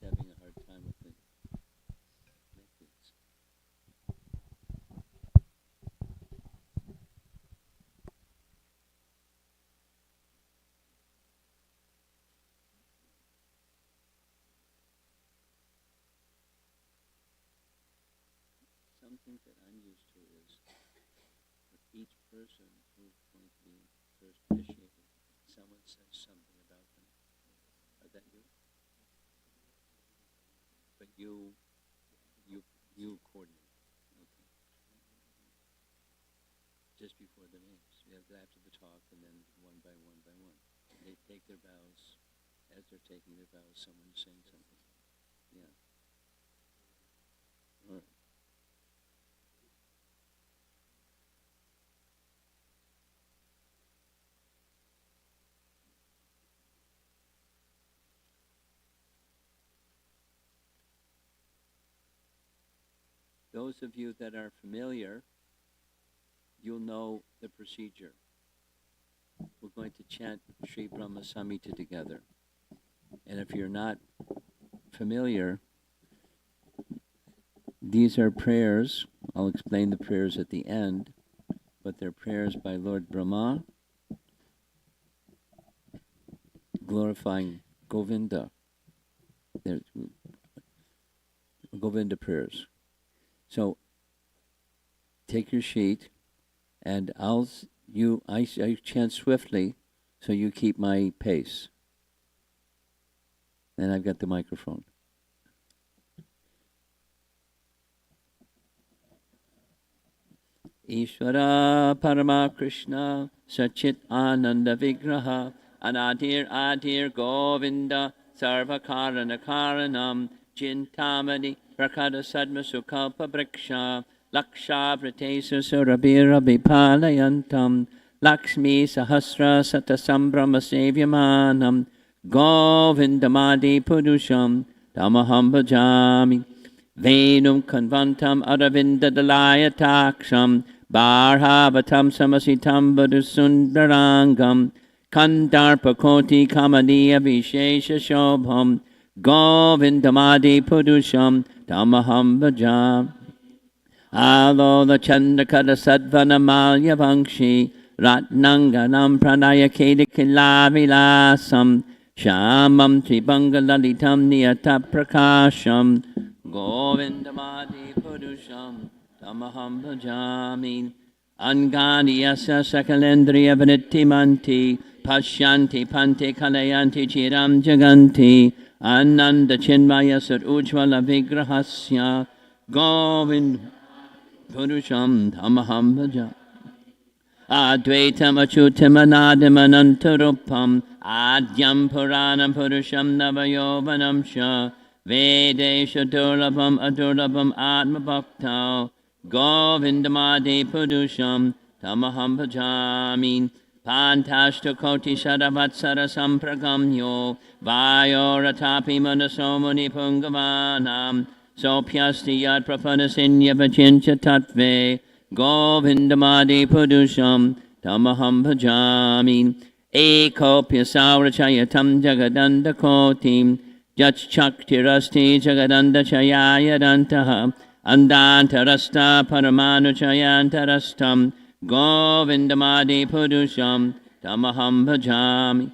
having a hard time with the methods. Something that I'm used to is with each person who's going to be first initiated, someone says something about them. Is that you? But you coordinate. Okay. Just before the names. You have after the talk and then one by one by one. They take their bows. As they're taking their bows, someone's saying something. Yeah. All right. Those of you that are familiar, you'll know the procedure. We're going to chant Sri Brahma Samhita together. And if you're not familiar, these are prayers. I'll explain the prayers at the end, but they're prayers by Lord Brahma, glorifying Govinda. They're Govinda prayers. So take your sheet, and I chant swiftly, so you keep my pace. And I've got the microphone. Ishvara Parama Krishna Sachit Ananda Vigraha Anadir Adir Govinda Sarvakarana Karanam Chintamani Prakada Sadma Sukalpa Briksha Laksha Vritesa Surabira Bipalayantam Lakshmi Sahasra Satasambrama Sevyamanam Govindamadi Purusham Tamaham Bhajami Venum Kanvantam Aravinda Dalayataksham Barhavatam Samasitam Badusundarangam Kandarpakoti Kamaniya Vishesha Shobham Govindamadi Purusham Tamaham Bhajam Alola Chandrakara Sadvana Malya Vankshi Ratnanganam Pranaya Kedikilavilasam Shamam Tribangalalitam Niyata Prakasham Govindamadi Purusham Tamaham Bhajami Angani Yasa Sakalendriya Vanittimanti Pashyanti Pante Kalayanti Chiram Jaganti Ananda Chinmaya Sat Ujvala Vigrahasya Govind Purusham Tamaham Bhajami Advaitam Achutam Anadam Anantarupam Adyam Puranam Purusham Navayovanam Sha Vedesha Durlabham Adurlabham Atma Bhaktao Govindamadi Purusham Tamaham Bhajami Pantashta Koti Shadavatsara Sampragamyo Vayoratapi Manasomuni Pungavanam Sopyasti Yad Prapanasinya Vachincha Tattve Govindamadi Purusham Tamaham Bhajami Ekopya Saurachayatam Jagadanda Kotim Jachaktirasti Jagadanda Chayayadantaha Andantarasta Paramanu Chayantarastam Govindamadi Purusham Tamaham Bhajami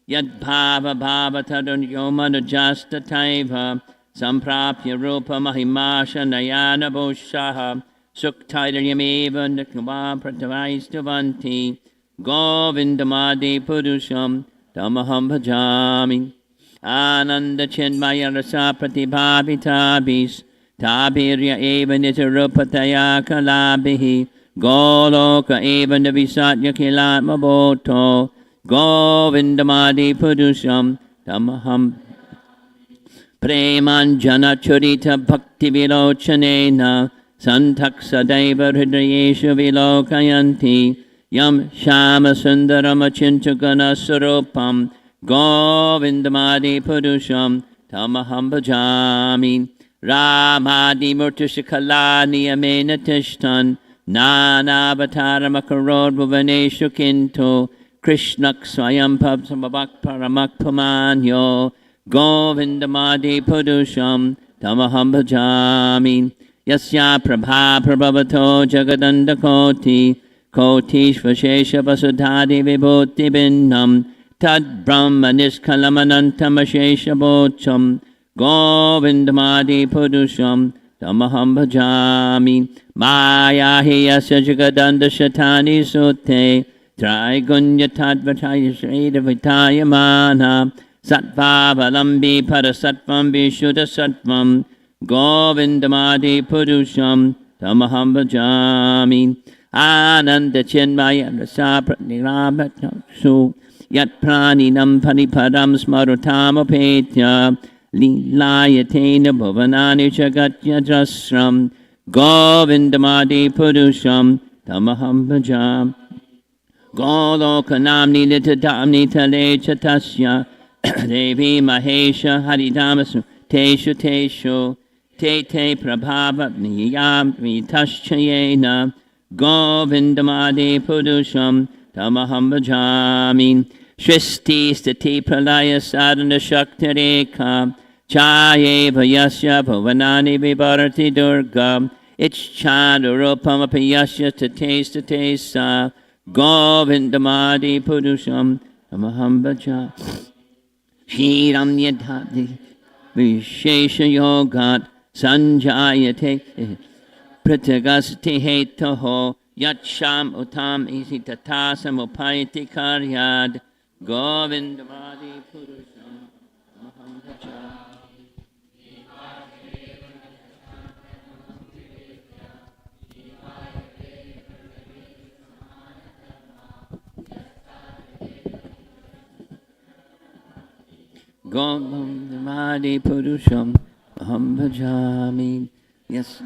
Yad Bhava Bhava Tadunyomanujasta Taiva Samprapya Rupa Mahimasha Nayana Bhushaha Suktaidaryameva Nikva Pratavaistavanti Govindamadi Purusham Tamaham Bhajami Ananda Chinmaya Rasa Pratibhavitabis Tabirya Eva Nitarupataya Kalabihi Goloka Eva Navisatya Kilatma Bhoto Govindamadi Purusham Tamaham Premanjana Churita Bhakti Vilochanena Santaksa Deva Hridayeshu Vilokayanti Yam Shama Sundarama Chinchagana Sarupam Govindamadi Purusham Tamaham Bhajami Ramadi Murtushikalani Amena Tishtan Nana Avatara Makarod Bhuvaneshu Kinto Krishnak Swayam Pab Samabak Paramak Pamanyo Govindamadi Purusham Tamaham Bhajami. Yasya Prabha Prabhavato Jagadanda Koti Kotishvashesha Vasudhadi Vibhuti Binnam Tad Brahma Niskalamanantamashesha Bocham Govindamadi Purusham Tamaham Bhajami. Maya Hiyasya Jagadanda Shatani Sute Trigunya Tadvataya Shreda Vitaya Mana Sattva Valambi Parasatvam Vishuddha Sattvam Govindamadi Purusham Tamaham Bhajami. Ananda Chinmaya Rasa Pratniramatsu Yat Praninam Panipadam Smarutama Lilayatena Bhavanani Jagatya Jasram Govindamadi Purusham Tamaham Bhajam. Golokanamni Litadamni Tale Chatasya Devi Mahesha Haridamasu Teshu Teshu Te Prabhava Niyam Vitaschayena Govindamadi Purusham Tamaham Bhajami. Shristi Stati Pralaya Sadhana Shakti Rekha Chaye Vayasya Bhavanani Vibharati Durga Ichchadurupam Apayasya Tate Sa Govindamadi Purusham Tamaham Bhajami. Shiram Yadhati Vishesha Yogat Sanjayate Pratagasti Hetaho Yatsham Utam Isitatasam Upayati Karyad Govindamadi Purusham Tamaham Bhajami. Govindamadi Purusham Tamaham Bhajami. Yes.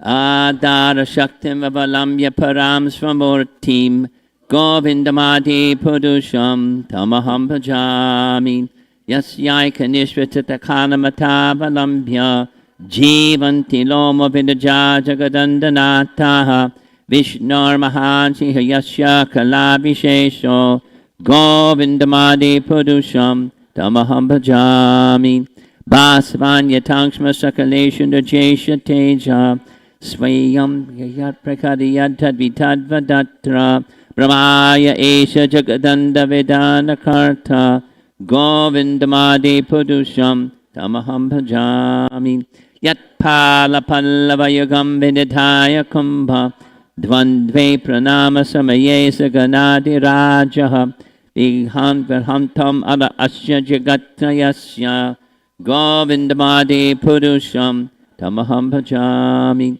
Adara Shaktim Avalamya Param Svamurtim Govindamadi Purusham Tamaham Bhajami. Yasyai Nishvatakanamata Valambhya Jivanti Loma Vidaja Jagadandanataha Vishnur Mahansi Yasya Kalabhishesho Govindamadi Purusham Tamaham Bhajami. Basvanya Tankshma Sakaleshunda Jesha Teja Swayam Yat Prakadiyat Tadvitadvadatra Brahmaya Esha Jagadanda Vedana Karta Govindamadi Purusham Tamaham Bhajami. Yat Pala Pallavayagam Vinidhaya Kumbha Dvandve Pranama Samaye Saganadi Rajaha Vighan Verhantam Ala Asya Jagatayasya Govindamadi Purusham Tamaham Bhajami.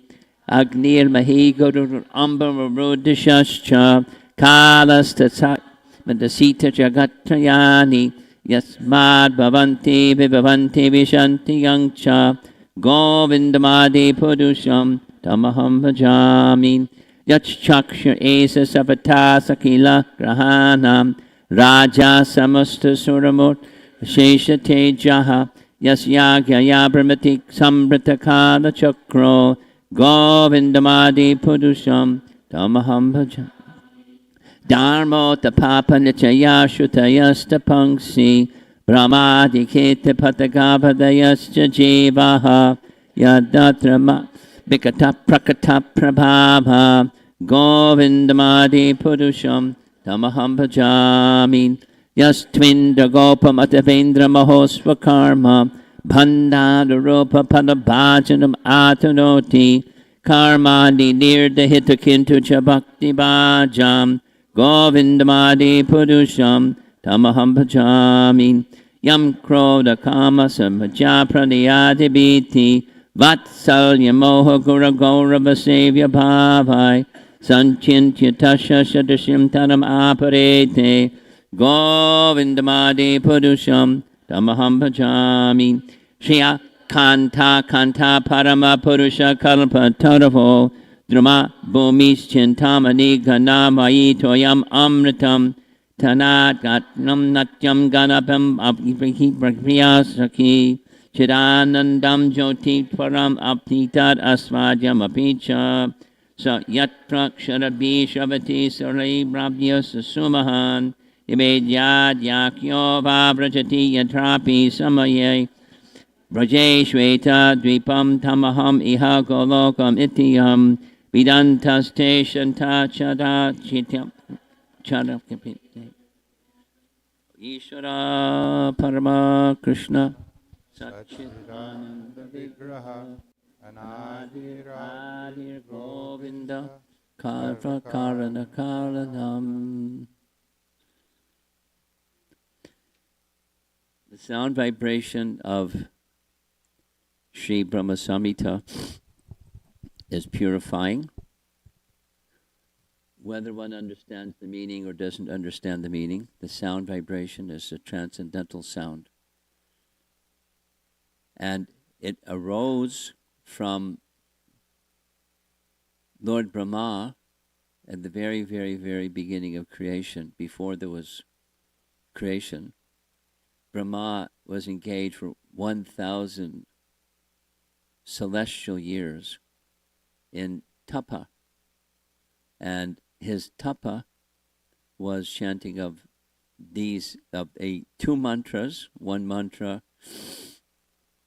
Agnir Mahi Guru Ambam Rudishascha Kalas Tatsak Mandasita Jagatrayani Yasmad Bhavanti Vibhavanti Vishanti Yangcha Govindamadi Purusham Tamaham Bhajami. Yachchaksha Esa Sapata Sakila Grahanam Raja Samasta Suramur Shesha Tejaha Yasyagya Brahmatik Sambritakala Chakro Govindamadi Purusham Tamaham Bhajami. Dharmo Tapapa Nichaya Shutayasta Pangsi Brahmadi Kete Patagavadayascha Jivaha Yadatrama Vikata Prakata Prabhava Govindamadi Purusham Tamaham Bhajami. Yastvindra Gopam Atavendra Mahosva Karma Bhandadarupa Padabhajanam Atanoti Karmadi Nirda Hitakintu Chabakti Bhajam Govindamadi Purusham Tamaham Bhajami. Yam Kroda Kama Samhaja Pranayati Biti Vatsalya Moha Gura Gaurava Sevya Bhavai Sanchintya Tasha Shadashim Tanam Aparete Govindamadi Purusham Tamaham Bhajami. Shriya Kanta Kanta Parama Purusha Kalpa Taravo Drama Bhumis Chintamani Ganamayi Toyam Amritam Tanat Gatnam Natyam Ganapam Priyasaki Chidanandam Jyoti Param Apnitat Asvadyam Apicha sa yat praksharabi shavati sarai brabhya sumahan nibedyad yakyo vabrajati yatrapi samaye Braje Shweta Dvipam Tamaham Iha Golokam Ityam Vidantaste Shanta Chada Chityam Chada Ishvara Parama Krishna Satchitananda Vigraha Anadir Govinda Karva Karana Karanam. The sound vibration of Sri Brahma Samhita is purifying. Whether one understands the meaning or doesn't understand the meaning, the sound vibration is a transcendental sound. And it arose from Lord Brahma at the very, very, very beginning of creation. Before there was creation, Brahma was engaged for 1,000 celestial years in tapa. And his tapa was chanting of two mantras. One mantra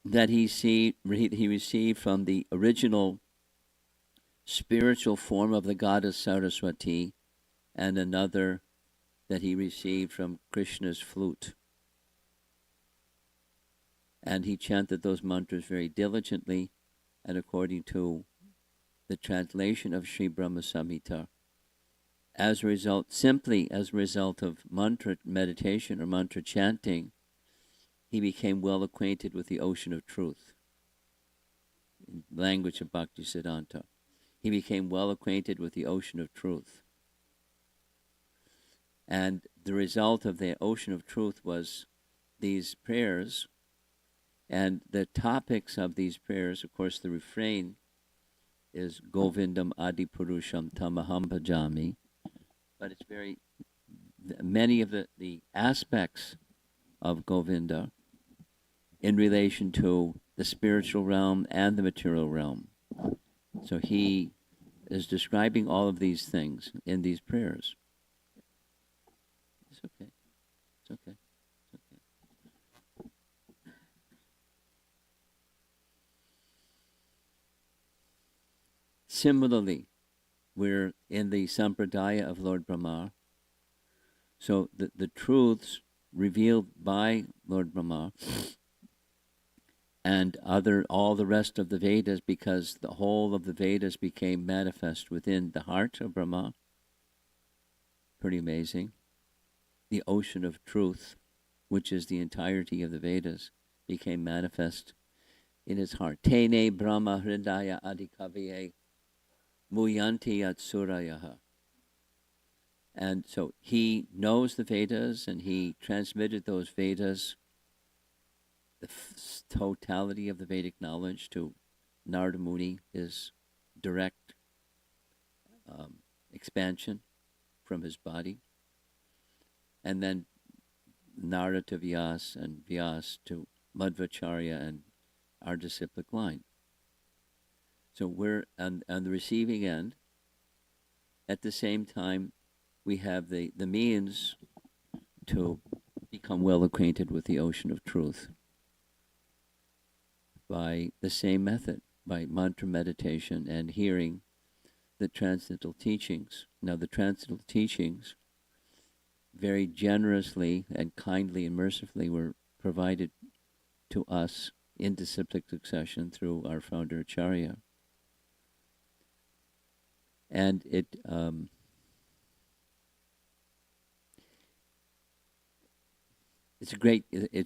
that he received from the original spiritual form of the goddess Saraswati, and another that he received from Krishna's flute. And he chanted those mantras very diligently, and according to the translation of Sri Brahma Samhita, simply as a result of mantra meditation or mantra chanting, he became well acquainted with the ocean of truth. In language of Bhaktisiddhanta, he became well acquainted with the ocean of truth. And the result of the ocean of truth was these prayers. And the topics of these prayers, of course, the refrain is Govindam Adipurusham Tamaham Bhajami. But it's many of the aspects of Govinda in relation to the spiritual realm and the material realm. So he is describing all of these things in these prayers. It's okay. It's okay. It's okay. Similarly, we're in the sampradaya of Lord Brahma. So the truths revealed by Lord Brahma and all the rest of the Vedas, because the whole of the Vedas became manifest within the heart of Brahma. Pretty amazing. The ocean of truth, which is the entirety of the Vedas, became manifest in his heart. Tene Brahma Hridaya Adikaviye Muyanti Yatsurayaha. And so he knows the Vedas, and he transmitted those Vedas, the totality of the Vedic knowledge, to Narada Muni, his direct expansion from his body. And then Narada to Vyas, and Vyas to Madhvacharya and our disciplic line. So we're on the receiving end. At the same time, we have the means to become well acquainted with the ocean of truth by the same method, by mantra meditation and hearing the transcendental teachings. Now, the transcendental teachings very generously and kindly and mercifully were provided to us in disciplic succession through our founder Acharya. And it's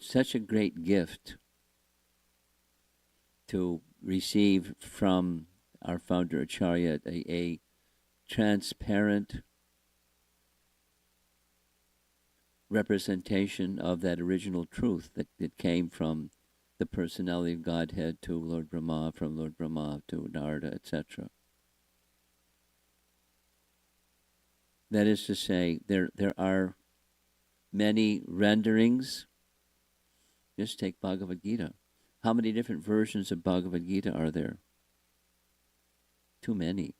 such a great gift to receive from our founder Acharya a transparent representation of that original truth that came from the personality of Godhead to Lord Brahma, from Lord Brahma to Narada, etc. That is to say, there are many renderings. Just take Bhagavad Gita. How many different versions of Bhagavad Gita are there? Too many.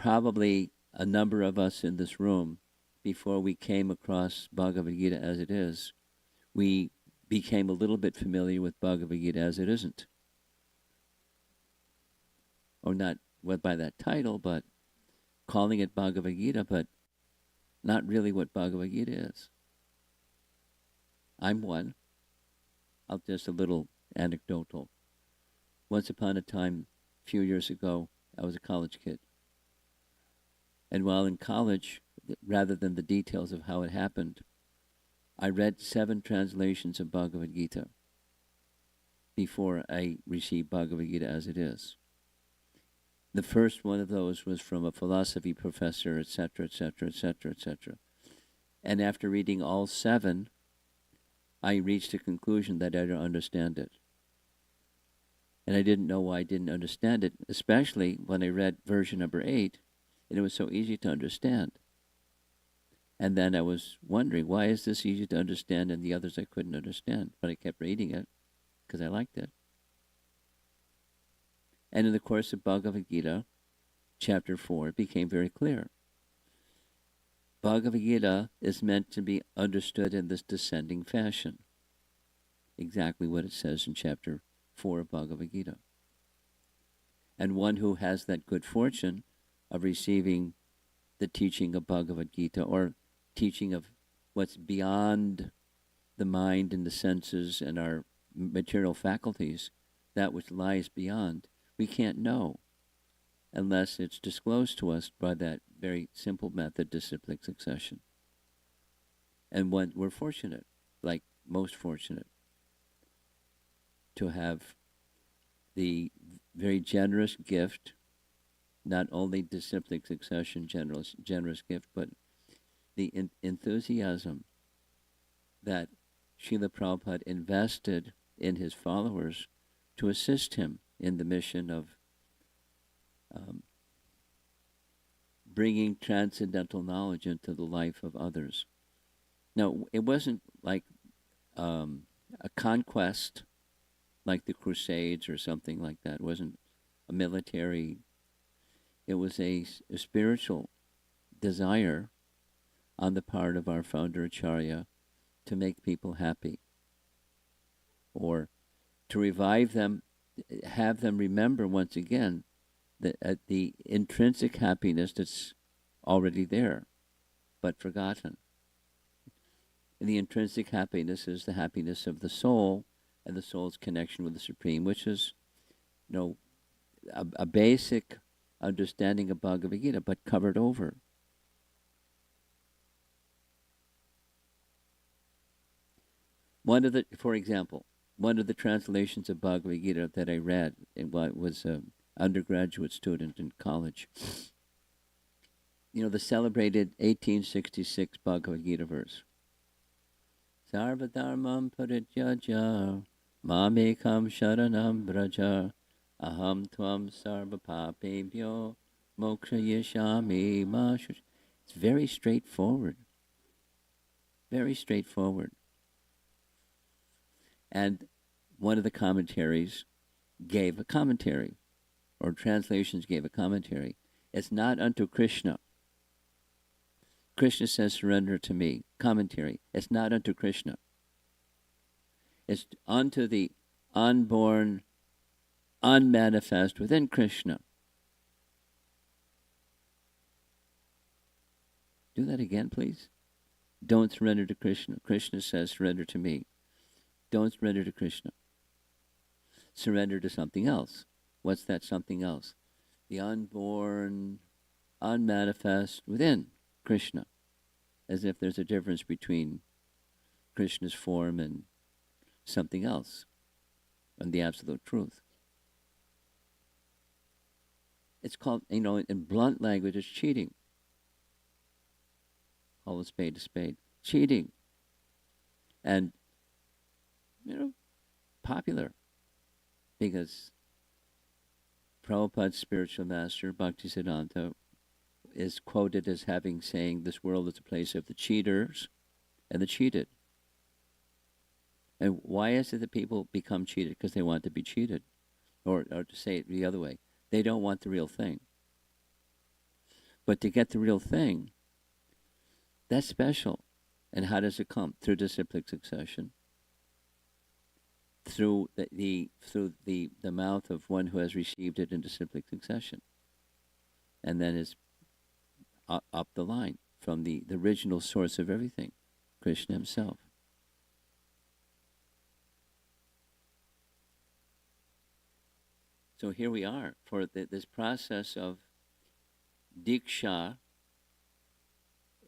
probably a number of us in this room, before we came across Bhagavad Gita as it is, we became a little bit familiar with Bhagavad Gita as it isn't. Or not by that title, but calling it Bhagavad Gita, but not really what Bhagavad Gita is. I'm one. I'll just a little anecdotal. Once upon a time, a few years ago, I was a college kid. And while in college, rather than the details of how it happened, I read 7 translations of Bhagavad Gita before I received Bhagavad Gita as it is. The first one of those was from a philosophy professor, etc., etc., etc., etc. And after reading all 7, I reached a conclusion that I don't understand it. And I didn't know why I didn't understand it, especially when I read version number 8, and it was so easy to understand. And then I was wondering, why is this easy to understand and the others I couldn't understand? But I kept reading it because I liked it. And in the course of Bhagavad Gita, chapter 4, it became very clear. Bhagavad Gita is meant to be understood in this descending fashion. Exactly what it says in chapter 4 of Bhagavad Gita. And one who has that good fortune of receiving the teaching of Bhagavad Gita, or teaching of what's beyond the mind and the senses and our material faculties, that which lies beyond, we can't know unless it's disclosed to us by that very simple method, disciplic succession. And when we're fortunate, like most fortunate, to have the very generous gift, not only disciplic succession, generous gift, but the enthusiasm that Srila Prabhupada invested in his followers to assist him in the mission of bringing transcendental knowledge into the life of others. Now, it wasn't like a conquest like the Crusades or something like that. It wasn't a military. It was a spiritual desire on the part of our founder Acharya to make people happy, or to revive them, have them remember once again the intrinsic happiness that's already there, but forgotten. And the intrinsic happiness is the happiness of the soul and the soul's connection with the Supreme, which is, a basic understanding of Bhagavad Gita, but covered over. For example, one of the translations of Bhagavad Gita that I read, was an undergraduate student in college. The celebrated 1866 Bhagavad Gita verse. Sarvadharmam parityaja mamekam sharanam braja aham tvam sarvapapebhyo mokshayishami ma. It's very straightforward. Very straightforward. And one of the commentaries gave a commentary, or translations gave a commentary. It's not unto Krishna. Krishna says, surrender to me. Commentary. It's not unto Krishna. It's unto the unborn, unmanifest within Krishna. Do that again, please. Don't surrender to Krishna. Krishna says, surrender to me. Don't surrender to Krishna. Surrender to something else. What's that something else? The unborn, unmanifest within Krishna. As if there's a difference between Krishna's form and something else, and the absolute truth. It's called, in blunt language, it's cheating. Call a spade a spade. Cheating. And, popular. Because Prabhupada's spiritual master, Bhaktisiddhanta, is quoted as saying, this world is a place of the cheaters and the cheated. And why is it that people become cheated? Because they want to be cheated. Or to say it the other way, they don't want the real thing. But to get the real thing, that's special. And how does it come? Through disciplic succession, through the mouth of one who has received it in disciplic succession, and then is up the line from the original source of everything, Krishna himself. So here we are for this process of Diksha.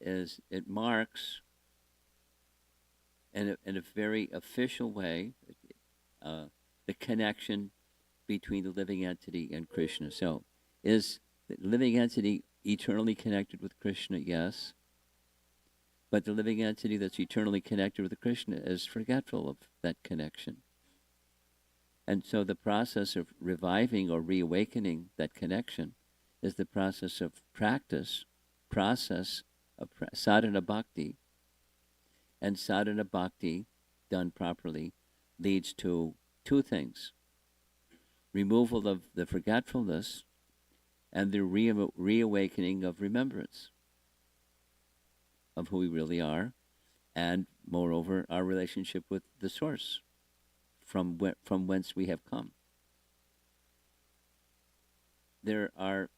It marks in a very official way the connection between the living entity and Krishna. So is the living entity eternally connected with Krishna? Yes. But the living entity that's eternally connected with Krishna is forgetful of that connection. And so the process of reviving or reawakening that connection is the process of sadhana bhakti. And sadhana bhakti, done properly, leads to two things: removal of the forgetfulness and the reawakening of remembrance of who we really are, and moreover, our relationship with the source from whence we have come. There are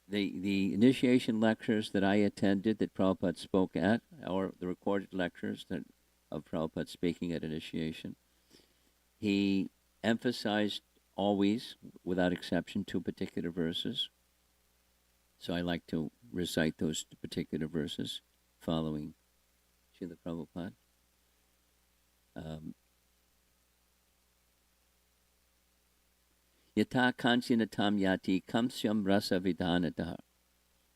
the initiation lectures that I attended that Prabhupada spoke at, or the recorded lectures of Prabhupada speaking at initiation. He emphasized always, without exception, two particular verses. So I like to recite those particular verses following Srila Prabhupada. Yata kancinatam yati kamsyam rasa vidanatah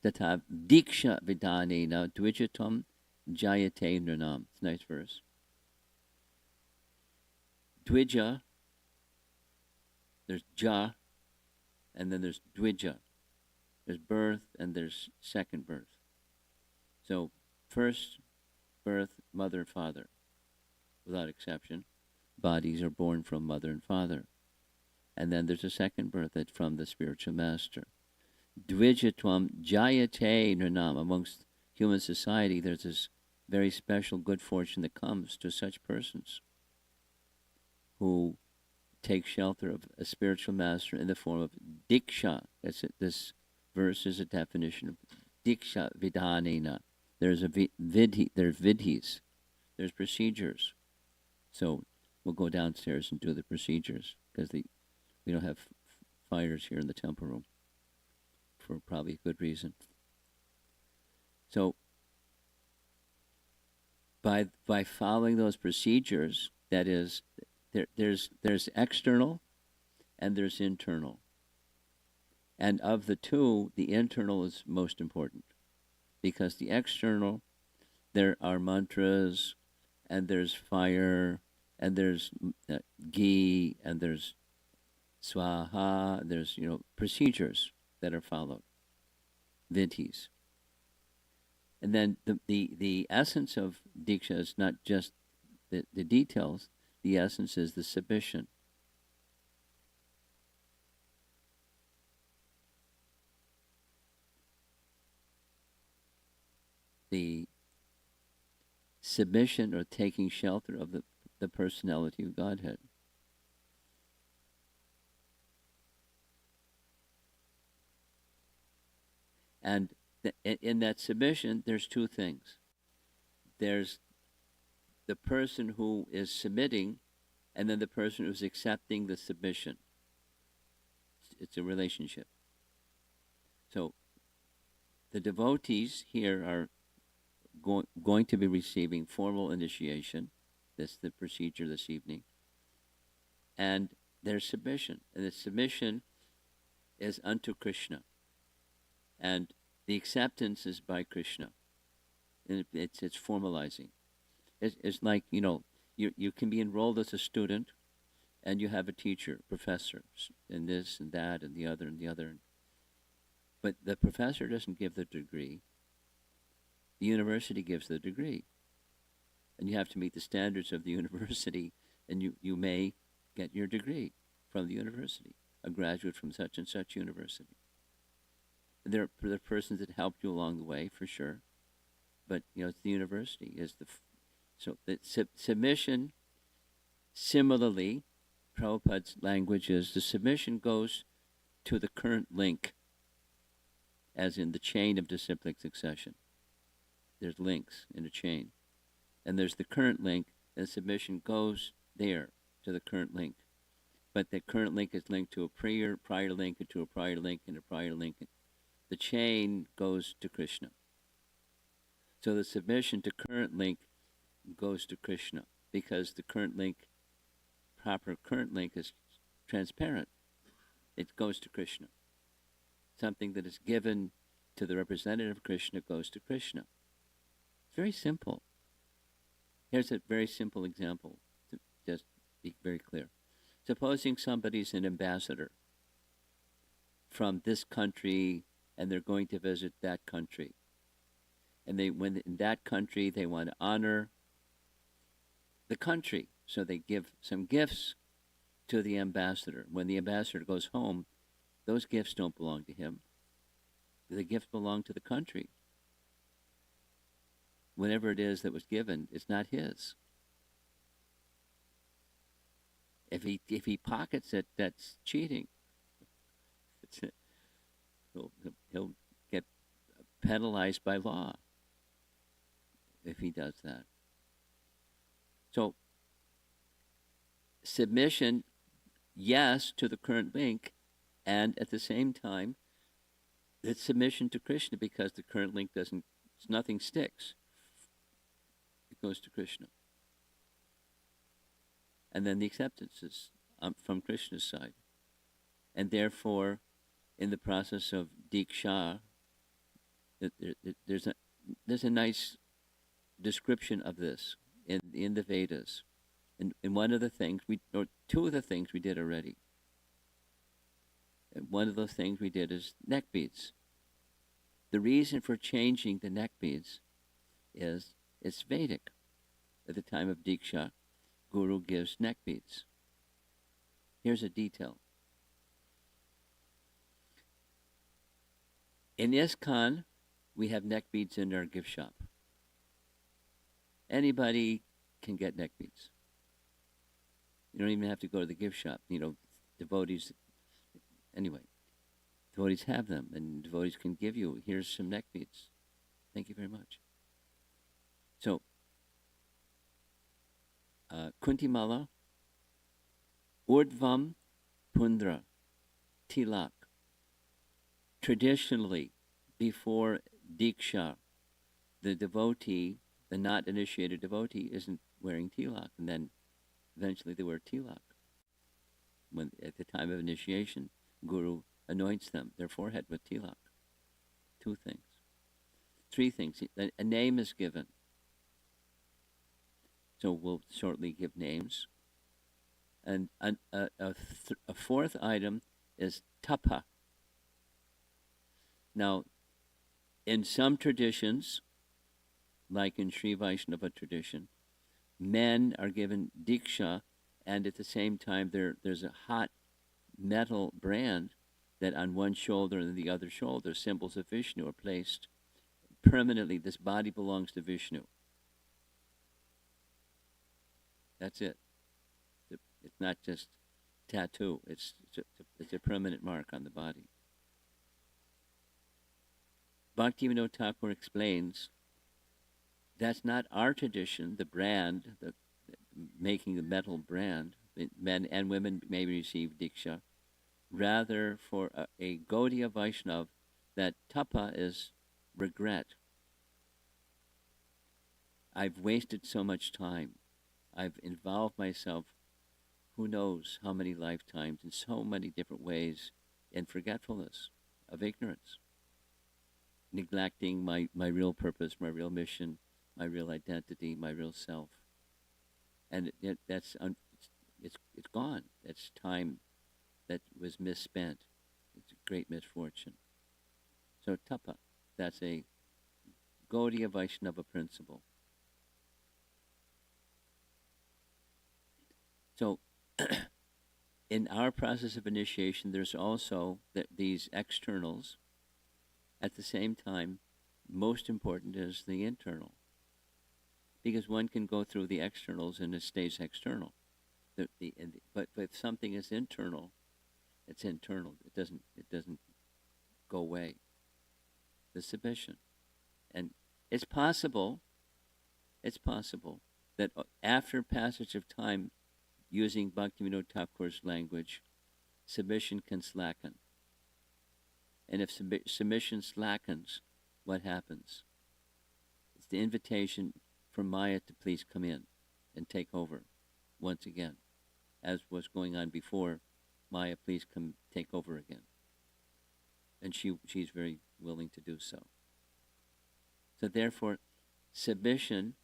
tata diksha vidanena dvijatam jayate nranam. It's a nice verse. Dvija, there's ja, and then there's dvija. There's birth and there's second birth. So first birth, mother and father, without exception. Bodies are born from mother and father. And then there's a second birth that's from the spiritual master. Dvijatvam jayate nranam. Amongst human society, there's this very special good fortune that comes to such persons who take shelter of a spiritual master in the form of diksha. That's it. This verse is a definition of diksha vidhanena. There's there's vidhis, there's procedures. So we'll go downstairs and do the procedures because we don't have fires here in the temple room for probably a good reason. So by following those procedures, that is, there's external and there's internal. And of the two, the internal is most important, because the external, there are mantras, and there's fire, and there's ghee, and there's swaha, there's procedures that are followed, vidhis. And then the essence of Diksha is not just the details, the essence is the submission. The submission or taking shelter of the personality of Godhead. And in that submission, there's two things. There's the person who is submitting, and then the person who's accepting the submission. It's a relationship. So the devotees here are going to be receiving formal initiation. That's the procedure this evening. And their submission. And the submission is unto Krishna. And the acceptance is by Krishna. And it's formalizing. It's like, you can be enrolled as a student, and you have a teacher, professor, and this and that and the other and the other. But the professor doesn't give the degree. The university gives the degree. And you have to meet the standards of the university, and you may get your degree from the university, a graduate from such and such university. There are persons that helped you along the way, for sure. But, it's the university. So the submission, similarly, Prabhupada's language is the submission goes to the current link, as in the chain of disciplic succession. There's links in a chain. And there's the current link, and submission goes there to the current link. But the current link is linked to a prior link, and to a prior link, and a prior link. The chain goes to Krishna. So the submission to current link goes to Krishna, because the proper current link is transparent. It goes to Krishna. Something that is given to the representative of Krishna goes to Krishna. It's very simple. Here's a very simple example to just be very clear. Supposing somebody's an ambassador from this country and they're going to visit that country. And when in that country they want to honor the country, so they give some gifts to the ambassador. When the ambassador goes home, those gifts don't belong to him. The gifts belong to the country. Whatever it is that was given, it's not his. If he pockets it, that's cheating. He'll get penalized by law if he does that. So, submission, yes, to the current link, and at the same time, it's submission to Krishna, because the current link nothing sticks. It goes to Krishna. And then the acceptance is from Krishna's side. And therefore, in the process of Diksha, there's a nice description of this in the Vedas. And one of the things, two of the things we did already. And one of those things we did is neck beads. The reason for changing the neck beads is it's Vedic. At the time of Diksha, Guru gives neck beads. Here's a detail. In ISKCON, we have neck beads in our gift shop. Anybody can get neck beads. You don't even have to go to the gift shop. Devotees, anyway, devotees have them, and devotees can give you, here's some neck beads. Thank you very much. So, Kuntimala, Urdhvam Pundra, Tilak. Traditionally, before Diksha, the devotee, the not initiated devotee, isn't wearing tilak, and then eventually they wear tilak. When at the time of initiation, Guru anoints their forehead with tilak. Two things. Three things. A name is given. So we'll shortly give names. And a fourth item is tapa. Now, in some traditions, like in Sri Vaishnava tradition, men are given diksha, and at the same time there's a hot metal brand that on one shoulder and the other shoulder, symbols of Vishnu, are placed permanently. This body belongs to Vishnu. That's it. It's not just tattoo. It's a permanent mark on the body. Bhaktivinoda Thakur explains that's not our tradition, the brand, making the metal brand. Men and women may receive Diksha. Rather, for a Gaudiya Vaishnav, that tapa is regret. I've wasted so much time. I've involved myself, who knows how many lifetimes, in so many different ways, in forgetfulness of ignorance. Neglecting my real purpose, my real mission, my real identity, my real self. And it's gone. It's time that was misspent. It's a great misfortune. So tapa, that's a Gaudiya Vaishnava principle. So in our process of initiation, there's also these externals, At the same time, most important is the internal, because one can go through the externals and it stays external. But if something is internal, it's internal. It doesn't go away. The submission, and it's possible. It's possible that after passage of time, using Bhaktivinoda Thakur's language, submission can slacken. And if submission slackens, what happens? It's the invitation for Maya to please come in and take over once again, as was going on before. Maya, please come take over again. And she's very willing to do so. So therefore, submission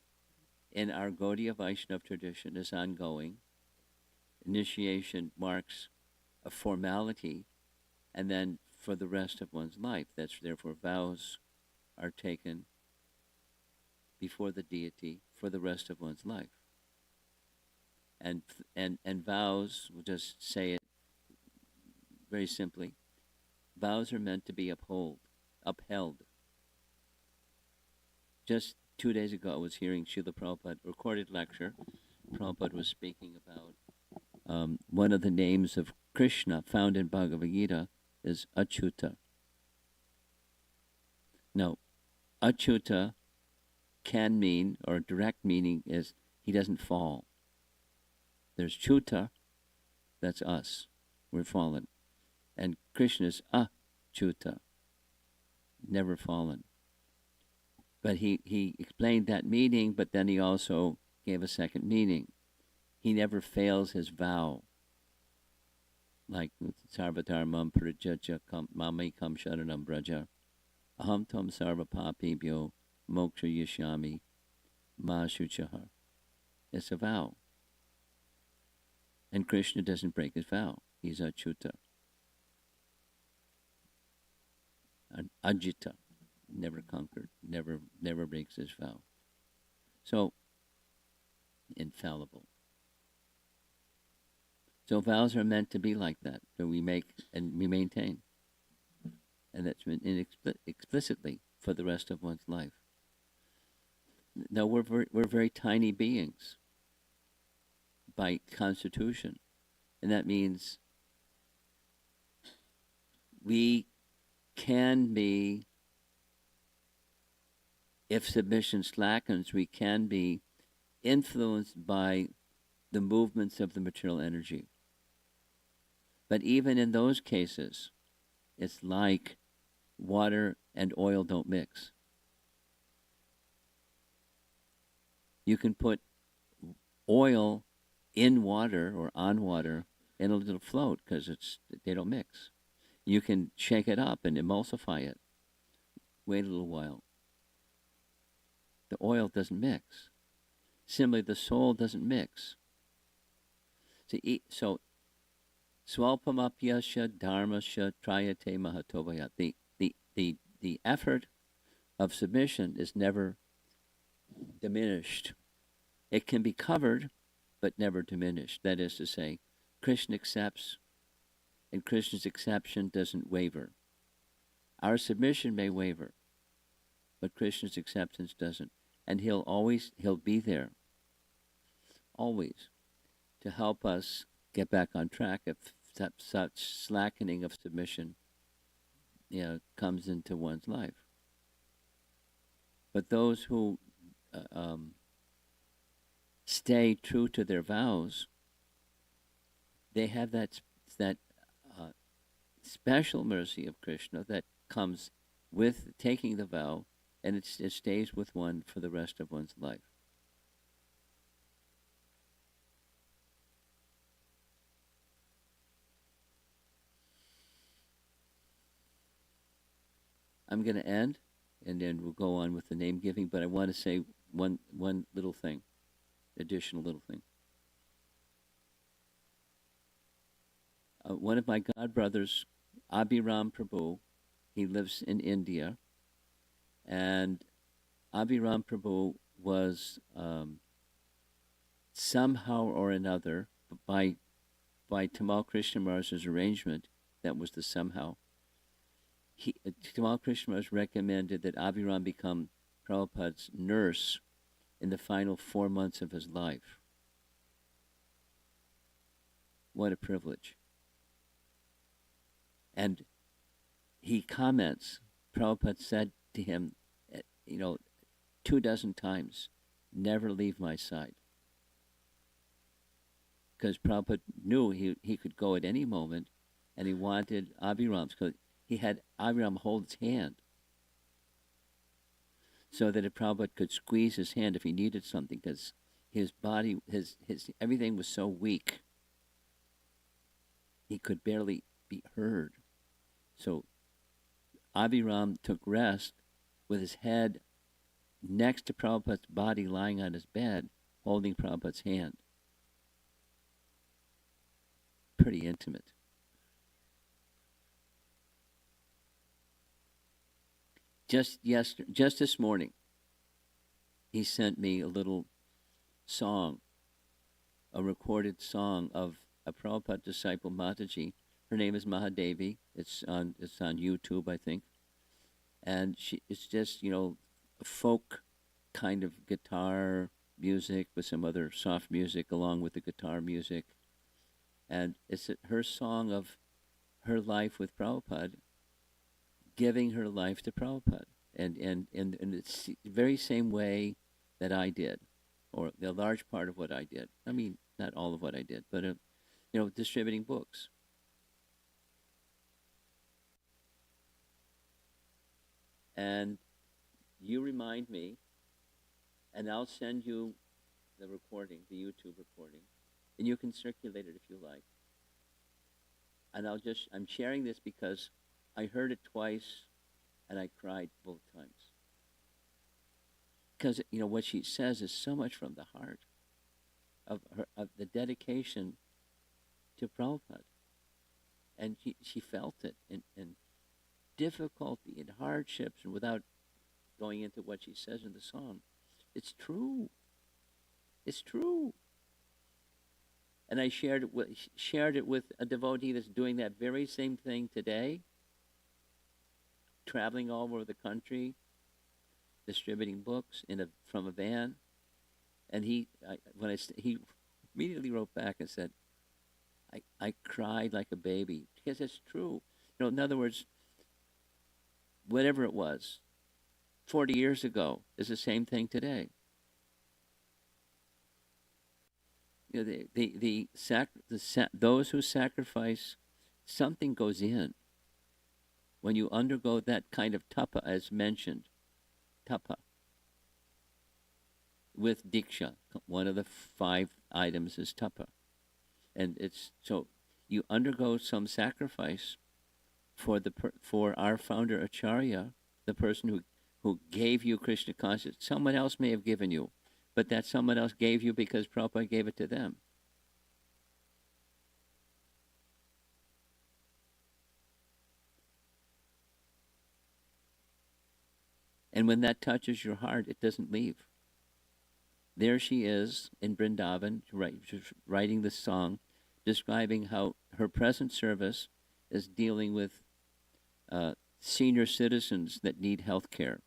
in our Gaudiya Vaishnava tradition is ongoing. Initiation marks a formality, and then for the rest of one's life. That's therefore vows are taken before the deity for the rest of one's life. And vows, we'll just say it very simply, vows are meant to be upheld. Just 2 days ago, I was hearing Srila Prabhupada recorded lecture. Prabhupada was speaking about one of the names of Krishna found in Bhagavad Gita is Achyuta. Now, Achyuta can mean, or direct meaning is, he doesn't fall. There's Chuta, that's us, we're fallen. And Krishna is Achyuta, never fallen. But he explained that meaning, but then he also gave a second meaning. He never fails his vow. Like Sarvadharmam Parijaja Mamekam Sharanam Braja Aham Tam Sarva Papibhyo Moksha Yashami Ma Shuchaha. It's a vow. And Krishna doesn't break his vow. He's Achyuta. Ajita, never conquered, never breaks his vow. So, infallible. So vows are meant to be like that we make and we maintain. And that's meant explicitly for the rest of one's life. Now, we're very tiny beings by constitution. And that means we can be, if submission slackens, we can be influenced by the movements of the material energy. But even in those cases, it's like water and oil don't mix. You can put oil in water or on water and it'll float because they don't mix. You can shake it up and emulsify it. Wait a little while. The oil doesn't mix. Similarly, the soul doesn't mix. So swalpamapyasya dharmasya trayate mahatovaya. The effort of submission is never diminished. It can be covered, but never diminished. That is to say, Krishna accepts, and Krishna's exception doesn't waver. Our submission may waver, but Krishna's acceptance doesn't. And he'll be there, always, to help us get back on track if such slackening of submission comes into one's life. But those who stay true to their vows, they have that special mercy of Krishna that comes with taking the vow, and it stays with one for the rest of one's life. I'm going to end, and then we'll go on with the name giving, but I want to say one little thing, additional little thing. One of my godbrothers, Abhiram Prabhu, he lives in India, and Abhiram Prabhu was somehow or another, by Tamal Krishnamaharaj's arrangement, that was the somehow, Tamal Krishna has recommended that Abhiram become Prabhupada's nurse in the final 4 months of his life. What a privilege. And he comments, Prabhupada said to him, 24 times, never leave my side. Because Prabhupada knew he could go at any moment, and he wanted Abhiram's, because he had Abhiram hold his hand, so that if Prabhupada could squeeze his hand if he needed something, because his body, his everything was so weak, he could barely be heard. So Abhiram took rest with his head next to Prabhupada's body, lying on his bed, holding Prabhupada's hand. Pretty intimate. Just this morning, he sent me a little song, a recorded song of a Prabhupada disciple, Mataji. Her name is Mahadevi. It's on YouTube, I think. And it's just, a folk kind of guitar music with some other soft music along with the guitar music. And it's her song of her life with Prabhupada, giving her life to Prabhupada. And it's the very same way that I did, or a large part of what I did. I mean, not all of what I did, but, distributing books. And you remind me, and I'll send you the recording, the YouTube recording, and you can circulate it if you like. And I'm sharing this because I heard it twice, and I cried both times. Because, what she says is so much from the heart of the dedication to Prabhupada. And she felt it in difficulty and hardships, and without going into what she says in the song. It's true. It's true. And I shared it with a devotee that's doing that very same thing today, traveling all over the country, distributing books from a van. And he immediately wrote back and said, I cried like a baby, because it's true. In other words, whatever it was 40 years ago is the same thing today. Those who sacrifice, something goes in. When you undergo that kind of tapa, as mentioned, tapa, with diksha, one of the 5 items is tapa. And so you undergo some sacrifice for our founder Acharya, the person who gave you Krishna consciousness. Someone else may have given you, but that someone else gave you because Prabhupada gave it to them. And when that touches your heart, it doesn't leave. There she is in Vrindavan, writing the song, describing how her present service is dealing with senior citizens that need health care.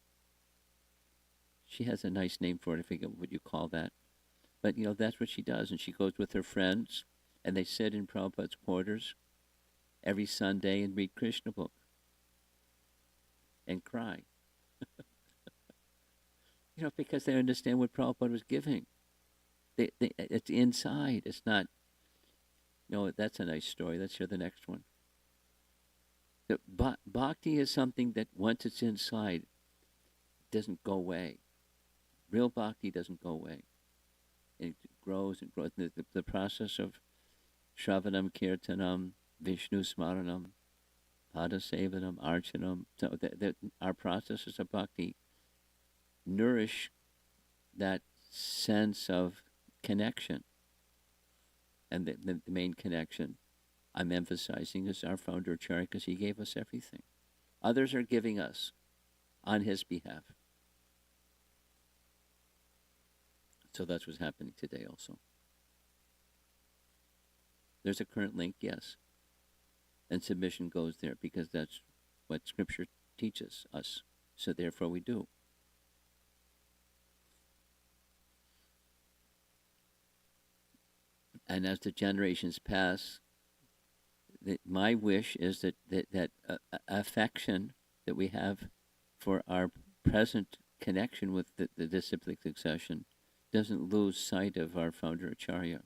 She has a nice name for it. I forget what you call that. But, that's what she does. And she goes with her friends, and they sit in Prabhupada's quarters every Sunday and read Krishna book and cry. Because they understand what Prabhupada was giving. It's inside. It's not, that's a nice story. Let's hear the next one. Bhakti is something that once it's inside, it doesn't go away. Real bhakti doesn't go away. It grows and grows. The process of Shravanam, Kirtanam, Vishnu Smaranam, Padasevanam, Archanam. So our processes of bhakti nourish that sense of connection. And the main connection I'm emphasizing is our founder Acharya, because he gave us everything. Others are giving us on his behalf. So that's what's happening today also. There's a current link, yes. And submission goes there because that's what Scripture teaches us. So therefore we do. And as the generations pass, my wish is that affection that we have for our present connection with the disciplic succession doesn't lose sight of our founder Acharya.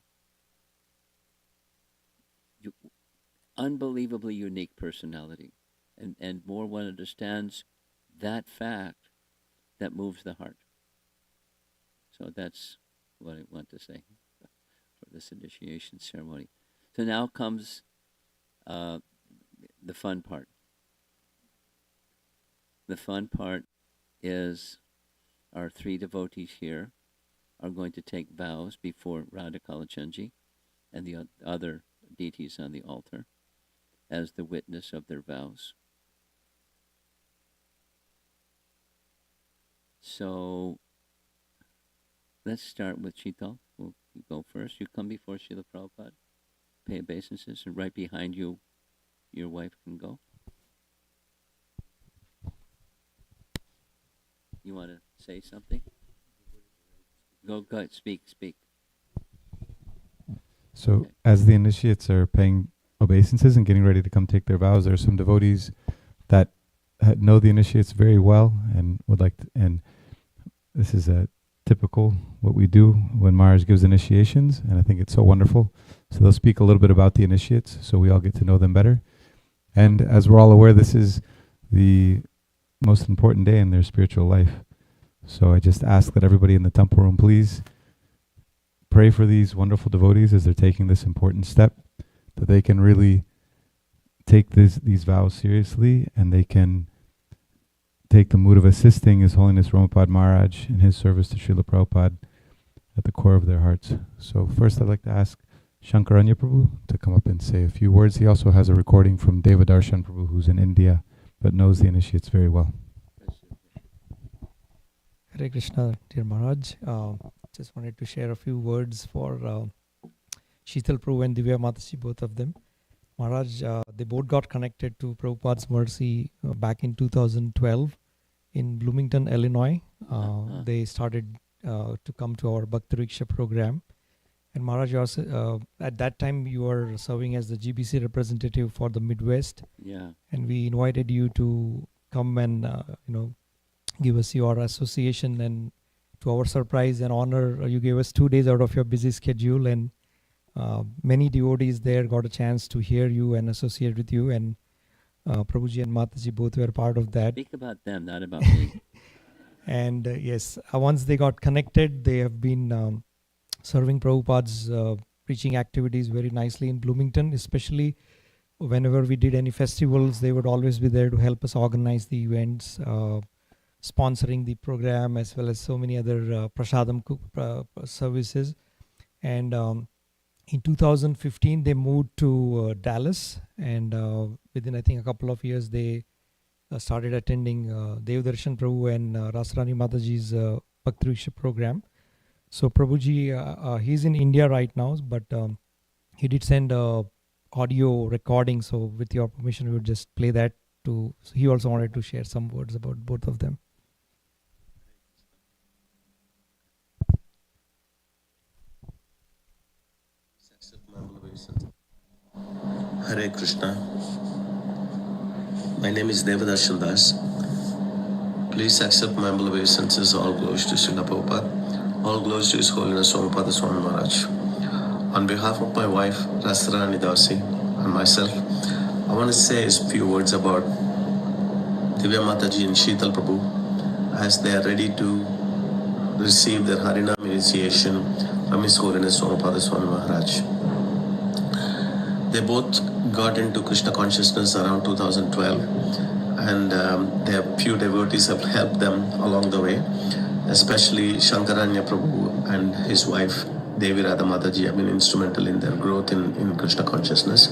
Unbelievably unique personality. And more one understands that fact, that moves the heart. So that's what I want to say for this initiation ceremony. So now comes the fun part. The fun part is our three devotees here are going to take vows before Radha Kalachandji and the other deities on the altar as the witness of their vows. So let's start with Sheetal. We'll go first. You come before Srila Prabhupada, pay obeisances, and right behind you, your wife can go. You want to say something? Go ahead, speak. So Okay. as the initiates are paying obeisances and getting ready to come take their vows, there are some devotees that know the initiates very well and would like to, and this is a typical what we do when Maharaj gives initiations, and I think it's so wonderful. So they'll speak a little bit about the initiates so we all get to know them better. And as we're all aware, this is the most important day in their spiritual life. So I just ask that everybody in the temple room please pray for these wonderful devotees as they're taking this important step, that they can really take these vows seriously and they can take the mood of assisting His Holiness Ramapad Maharaj in his service to Srila Prabhupada at the core of their hearts. So first I'd like to ask Shankaranya Prabhu to come up and say a few words. He also has a recording from Devadarshan Prabhu, who's in India but knows the initiates very well. Hare Krishna, dear Maharaj. Just wanted to share a few words for Sheetal Prabhu and Divya Mataji, both of them. Maharaj, they both got connected to Prabhupada's Mercy back in 2012 in Bloomington, Illinois. They started to come to our Bhakti Riksha program. And Maharaj, at that time you were serving as the GBC representative for the Midwest. Yeah. And we invited you to come and give us your association, and to our surprise and honor, you gave us 2 days out of your busy schedule, and many devotees there got a chance to hear you and associate with you, and Prabhuji and Mataji both were part of that. Speak about them, not about me. And yes, once they got connected, they have been serving Prabhupada's preaching activities very nicely in Bloomington, especially whenever we did any festivals. They would always be there to help us organize the events, sponsoring the program, as well as so many other prasadam services. And in 2015, they moved to Dallas, and within I think a couple of years, they started attending Devdarshan Prabhu and Rasrani Mataji's Bhakti Riksha program. So Prabhuji, he's in India right now, but he did send a audio recording. So with your permission, we would just play that too. So he also wanted to share some words about both of them. Hare Krishna. My name is Devadarshan Das. Please accept my humble obeisances. All glories to Srila Prabhupada. All glories to His Holiness Somapada Swami Maharaj. On behalf of my wife, Rasrani Dasi, and myself, I want to say a few words about Divya Mataji and Sheetal Prabhu as they are ready to receive their Harinam initiation from His Holiness Somapada Swami Maharaj. They both got into Krishna consciousness around 2012, and their few devotees have helped them along the way, especially Shankaranya Prabhu and his wife Devi Radha Mataji have been instrumental in their growth in Krishna consciousness.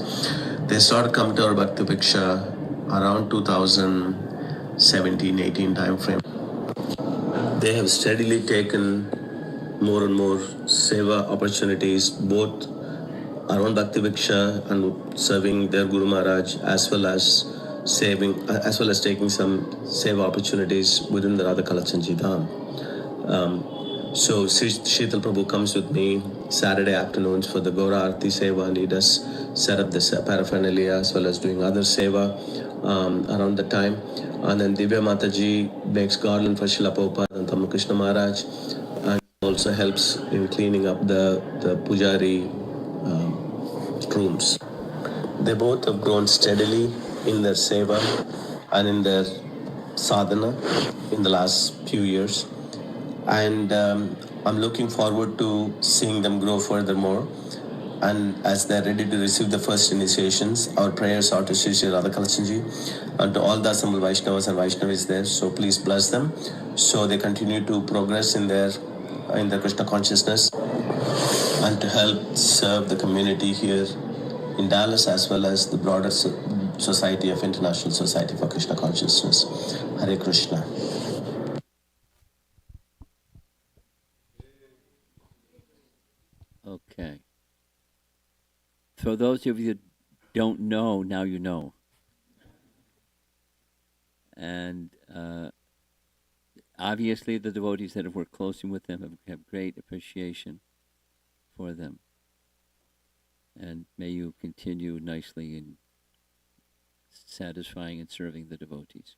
They started coming to our Bhakti Viksha around 2017-18 time frame. They have steadily taken more and more seva opportunities, both around Bhakti Viksha and serving their Guru Maharaj, as well as saving, as well as taking some save opportunities within the Radha Kalachanji Dham. So Sheetal Prabhu comes with me Saturday afternoons for the Gora Arti Seva, and he does set up this paraphernalia as well as doing other Seva around the time. And then Divya Mataji makes garland for Srila Prabhupada and Tamakrishna Maharaj, and also helps in cleaning up the Pujari rooms. They both have grown steadily in their seva and in their sadhana in the last few years. And I'm looking forward to seeing them grow furthermore. And as they're ready to receive the first initiations, our prayers are to Sri Sri Radhakalachanji and to all the assembled Vaishnavas and Vaishnavis there. So please bless them so they continue to progress in their Krishna consciousness and to help serve the community here in Dallas as well as the broader society of International Society for Krishna Consciousness. Hare Krishna. Okay. For those of you that don't know, now you know. And obviously the devotees that have worked closely with them have great appreciation for them. And may you continue nicely in satisfying and serving the devotees.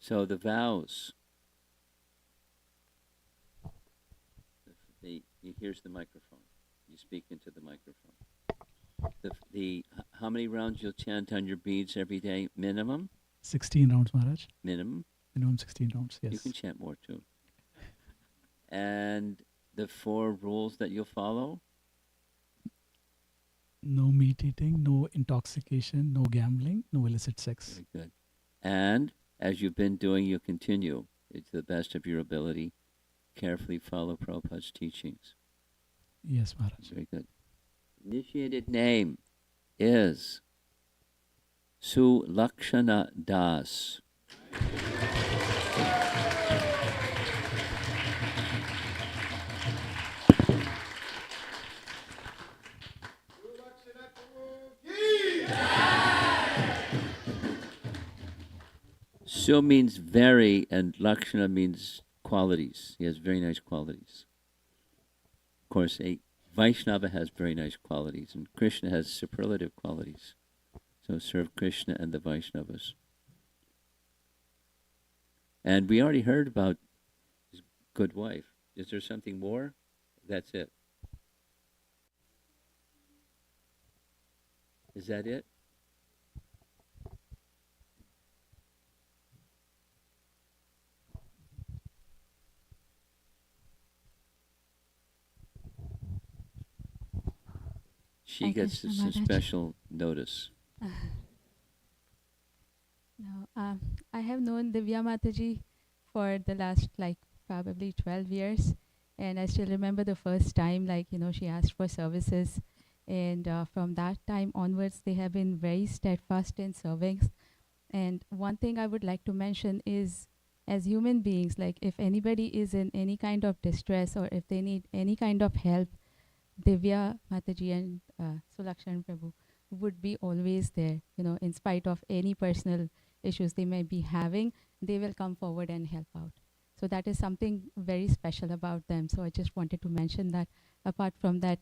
So the vows. Here's the microphone. You speak into the microphone. How many rounds you'll chant on your beads every day? Minimum? 16 rounds, Maharaj. Minimum? Minimum 16 rounds, yes. You can chant more too. And the 4 rules that you'll follow? No meat eating, no intoxication, no gambling, no illicit sex. Very good. And as you've been doing, you'll continue to the best of your ability. Carefully follow Prabhupada's teachings. Yes, Maharaj. Very good. Initiated name is Sulakshana Das. Su means very, and Lakshana means qualities. He has very nice qualities. Of course, a Vaishnava has very nice qualities, and Krishna has superlative qualities. So serve Krishna and the Vaishnavas. And we already heard about his good wife. Is there something more? That's it. Is that it? She Hare gets Krishna, some Maharaj. special notice. No, I have known Divya Mataji for the last probably 12 years, and I still remember the first time she asked for services, and from that time onwards they have been very steadfast in serving. And one thing I would like to mention is, as human beings, if anybody is in any kind of distress or if they need any kind of help, Divya Mataji and Sulakshan Prabhu would be always there. In spite of any personal issues they may be having, they will come forward and help out. So that is something very special about them. So I just wanted to mention that. Apart from that,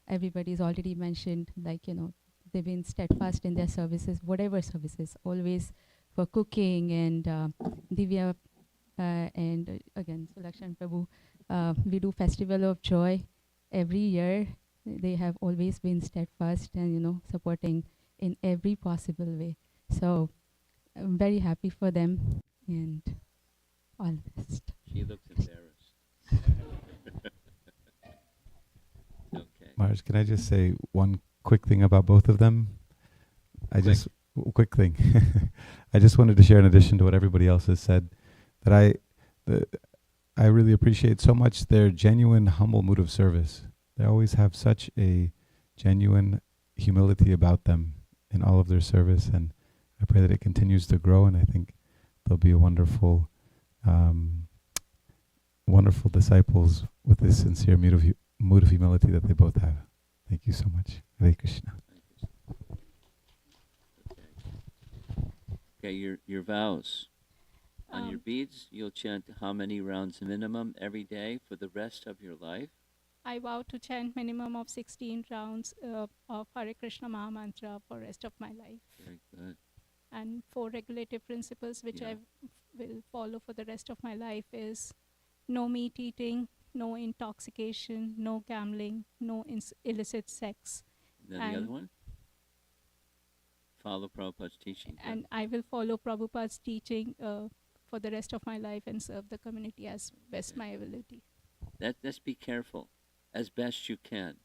everybody's already mentioned, they've been steadfast in their services, whatever services, always for cooking, and Divya and again Sulakshan Prabhu. We do Festival of Joy every year. They have always been steadfast and supporting in every possible way. So I'm very happy for them and all the best. She looks embarrassed. Okay. Maharaj, can I just say one quick thing about both of them? Quick thing. I just wanted to share, in addition to what everybody else has said, that I really appreciate so much their genuine, humble mood of service. They always have such a genuine humility about them in all of their service, and I pray that it continues to grow, and I think they'll be a wonderful disciples with this sincere mood of humility that they both have. Thank you so much. Hare Krishna. Okay. Okay, your vows. On your Um, beads, you'll chant how many rounds minimum every day for the rest of your life? I vow to chant minimum of 16 rounds of Hare Krishna Maha Mantra for rest of my life. Very good. And 4 regulative principles which Yeah. will follow for the rest of my life is no meat eating, no intoxication, no gambling, no illicit sex. Then the other And one? Follow Prabhupada's teaching. Good. and I will follow Prabhupada's teaching for the rest of my life and serve the community as best my ability. Let's be careful, as best you can.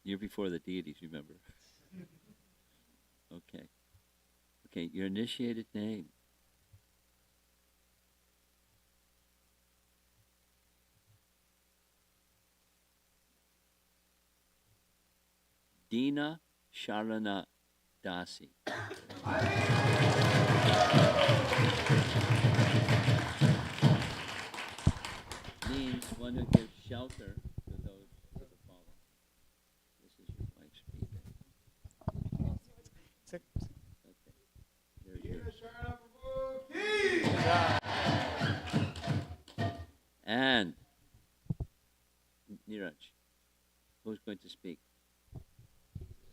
You're before the deities, remember? Okay. Okay, your initiated name. Dina Sharana Dasi. Means one who gives shelter to those who have fallen. This is your wife's feedback. Okay. There's yours. And Niraj, who's going to speak?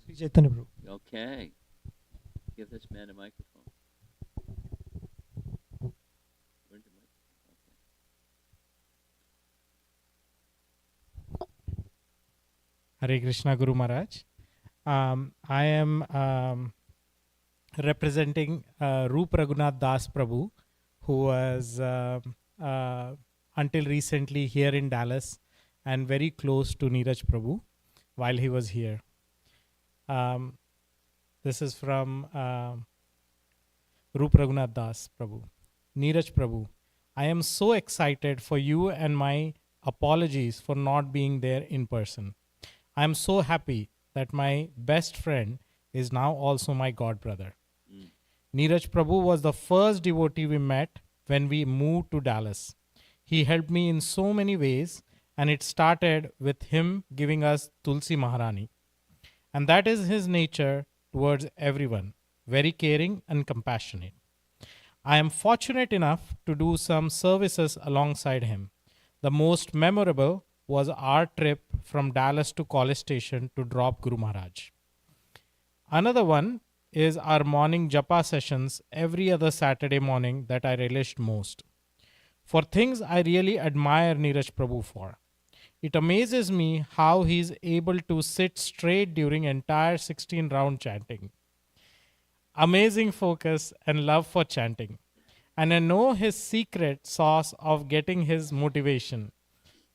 Sri Chaitanya Prabhu. Okay. Give this man a microphone. Where's the microphone? Okay. Hare Krishna Guru Maharaj. I am representing Roop Raghunath Das Prabhu, who was until recently here in Dallas and very close to Neeraj Prabhu while he was here. This is from Roop Raghunath Das Prabhu. Neeraj Prabhu, I am so excited for you and my apologies for not being there in person. I am so happy that my best friend is now also my god brother. Neeraj Prabhu was the first devotee we met when we moved to Dallas. He helped me in so many ways, and it started with him giving us Tulsi Maharani. And that is his nature towards everyone, very caring and compassionate. I am fortunate enough to do some services alongside him. The most memorable was our trip from Dallas to College Station to drop Guru Maharaj. Another one is our morning japa sessions every other Saturday morning that I relished most. For things I really admire Neeraj Prabhu for. It amazes me how he is able to sit straight during entire 16 round chanting. Amazing focus and love for chanting. And I know his secret sauce of getting his motivation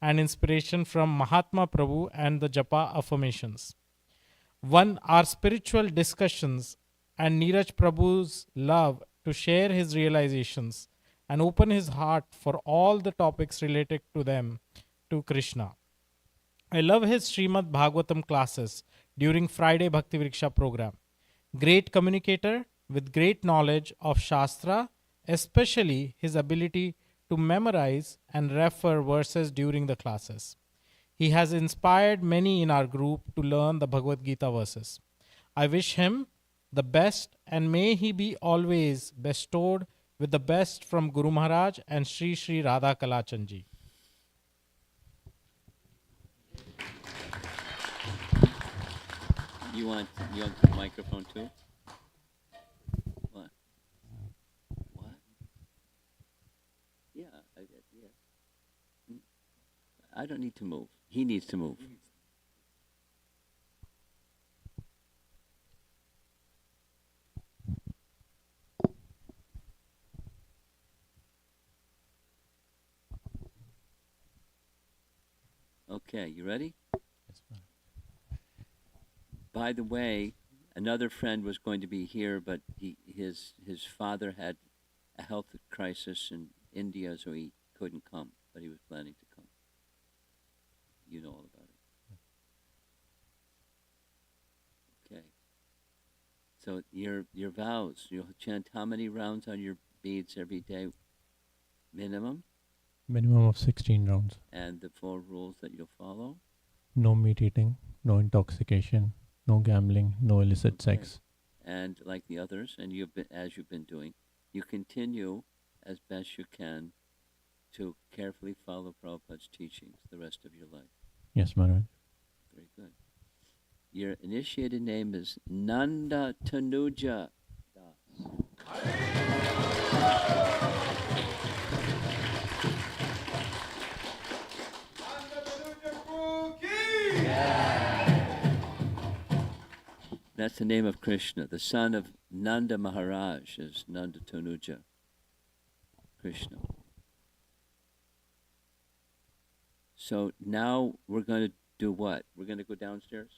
and inspiration from Mahatma Prabhu and the Japa affirmations. One, our spiritual discussions and Neeraj Prabhu's love to share his realizations and open his heart for all the topics related to them to Krishna. I love his Srimad Bhagavatam classes during Friday Bhakti Vriksha program. Great communicator with great knowledge of Shastra, especially his ability to memorize and refer verses during the classes. He has inspired many in our group to learn the Bhagavad Gita verses. I wish him the best and may he be always bestowed with the best from Guru Maharaj and Sri Sri Radha Kalachandji. You want the microphone too? What? What? Yeah, yeah. I don't need to move. He needs to move. Okay, you ready? By the way, another friend was going to be here, but his father had a health crisis in India, so he couldn't come, but he was planning to come. You know all about it. Okay. So your vows, you'll chant how many rounds on your beads every day? Minimum? Minimum of 16 rounds. And the 4 rules that you'll follow? No meat eating, no intoxication, no gambling, no illicit Okay. sex. And like the others, and as you've been doing, you continue as best you can to carefully follow Prabhupada's teachings the rest of your life. Yes, Maharaj. Very good. Your initiated name is Nanda Tanuja Das. That's the name of Krishna. The son of Nanda Maharaj is Nanda Tanuja. Krishna. So now we're going to do what? We're going to go downstairs?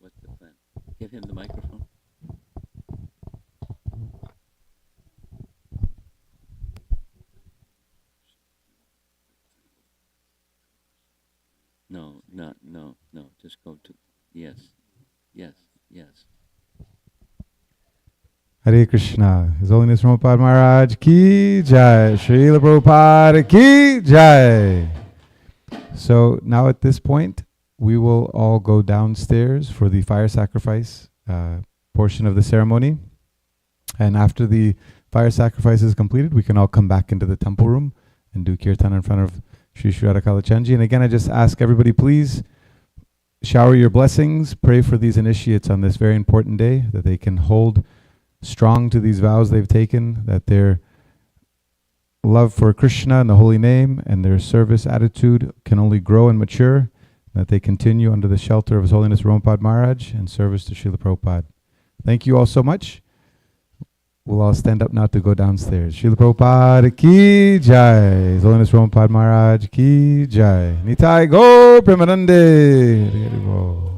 What's the plan? Give him the microphone. No. Just go to, yes. Hare Krishna. His Holiness Prabhupada Maharaj ki jai. Srila Prabhupada ki jai. So now at this point, we will all go downstairs for the fire sacrifice portion of the ceremony. And after the fire sacrifice is completed, we can all come back into the temple room and do kirtan in front of Sri Sri Radha Kalachandji. And again, I just ask everybody, please shower your blessings, pray for these initiates on this very important day, that they can hold strong to these vows they've taken, that their love for Krishna and the holy name and their service attitude can only grow and mature, that they continue under the shelter of His Holiness Prabhupada Maharaj and service to Srila Prabhupada. Thank you all so much. We'll all stand up now to go downstairs. Srila Prabhupada ki jai. His Holiness Prabhupada Maharaj ki jai. Nitai go Premanande.